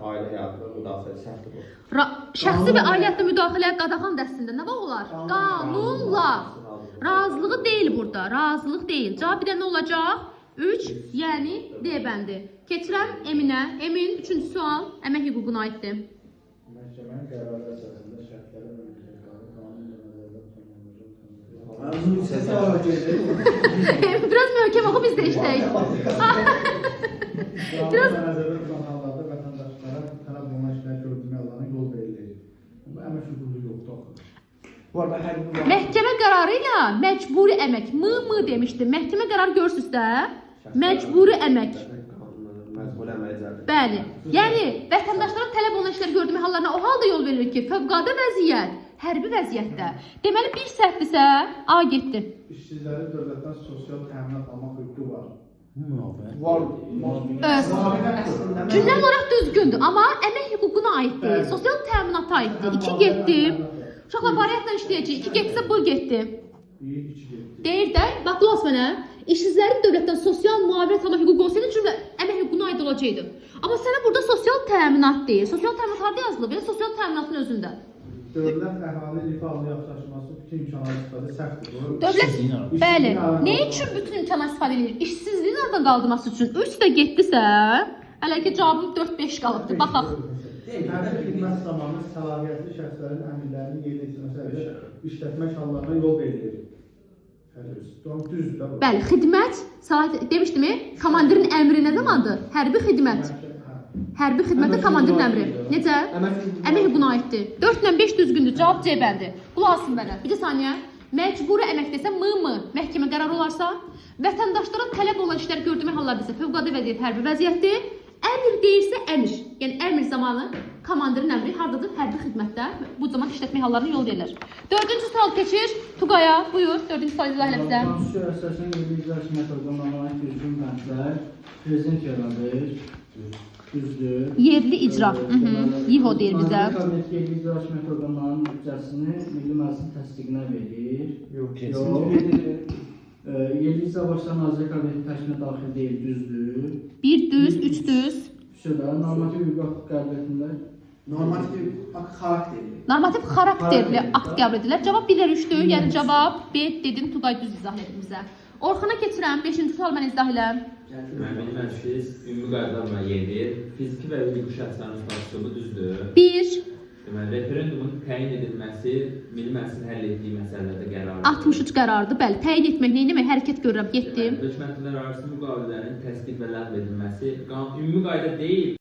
ailə həyatına müdaxilə səhvdir bu. Şəxsi və ailə həyatına müdaxilə qadağan dəstəsində nə olar? Qanunla. Razılığı deyil burada. Razılıq deyil. Cavab bir də nə olacaq? 3, yəni D bəndi. Keçirəm Eminə. Emin, 3-cü sual əmək hüququna aiddir. Məhkəmənin qərarı əsasında şərtləri və Biraz möhkəm oxu, biz də işləyik. Biraz nəzərdə tutulan hallarda vətəndaşlara tələb olunan işlər gördüyü alanı yol verilir. Bu əmək hüququ yoxdur. Məhkəmə qərarı ilə məcburi əmək. M demişdi. Məhkəmə qərarı görürsünüz də. Məcburi əmək. Məcburi əmək icazədir. Bəli. Yəni vətəndaşlara tələb olunan işlər gördüyü hallarına o halda yol verilir ki, fövqəladə vəziyyət, hərbi vəziyyətdə. Deməli bir səhvdirsə, A getdi. İşçilərin dövlətdən sosial təminat almaq hüququ var. Cümlə olaraq düzgündür, amma əmək hüququna aiddir, sosial təminata aiddir. 2 getdi. Uşaqlar variantla işləyəcək. 2 getsə bu getdi. 2 getdi. Deyir də, bax qulaq mənə. İşsizlərin dövlətdən sosial müavinət alma hüququ olsaydı cümlə əmək hüququna aid olacaqdı. Amma sənə burada sosial təminat deyir. Sosial təminat harda yazılıb? Yəni sosial təminatın özündə. Dövlət əhali ifadə yaxşılaşması bütün imkanları istifadə səhvdir. Dövlət, bəli. Nə üçün bütün imkanlar istifadə edir? İşsizliyin aradan qaldırması üçün 3 də getdisə, hələ ki cavabım 4-5 qalıbdır. Baxaq. Hərbi xidmət zamanı səlahiyyətli şəxslərin əmrlərinin yerinə yetirməsi və işlətmək hallarına yol verilir. Düzdür də bu. Bəli, xidmət, demişdimi? Komandirin əmri nə zamandır? Hərbi xidmət. Hərbi xidmətdə komandirin əmri. Necə? Əmək hüququna aiddir. 4 ilə 5 düzgündür. Cavab C bəndi. Qulaq asın mənə. Bir saniyə. Məcburi əmək desə məhkəmə qərarı olarsa, vətəndaşlara tələb olan işlər gördüyü hallarda isə fövqəladə vəziyyət, hərbi vəziyyətdir. Əmr deyirsə əmr. Yəni əmr zamanı komandirin əmri hardadır? Hərbi xidmətdə. Bu zaman işlətmək hallarına yol verilir. 4-cü sual keçir. Tuqaya, buyur. 4-cü sual izah elə bizə. Konstitusiya əsasında yeni icra hakimiyyət orqanlarına düzgün bəndlər prezident yaranır. Düzdür. Yerli icra. YİHO deyir bizə. Kabinet yerli icra hakimiyyət orqanlarının büdcəsini Milli Məclisin təsdiqinə verir. Yox. Yerli icra başlarının Nazirlər Kabineti təşkilinə daxil deyil, düzdür. 1 düz, 3 düz. Şöyle normativ hüquq qəbul edirlər. Normativ xarakterli akt qəbul edirlər. Cavab 1-lər 3-dür. Yəni cavab B dedim, Tuqay düz izah edir bizə. Orxana keçirəm. 5-ci sual mən izah eləm. Mənim məclis ümumi qaydalarla yedir. Fiziki və hüquqi şəxslərin statusu düzdür. 1. Deməli, referendumun təyin edilməsi Milli Məclisin həll etdiyi məsələlərdə qərardır. 63 qərardır. Bəli, təyin etmək nə demək? Hərəkət görürəm, getdim. Hökumətlər arası müqavilələrin təsdiq və ləğv edilməsi ümumi qayda deyil.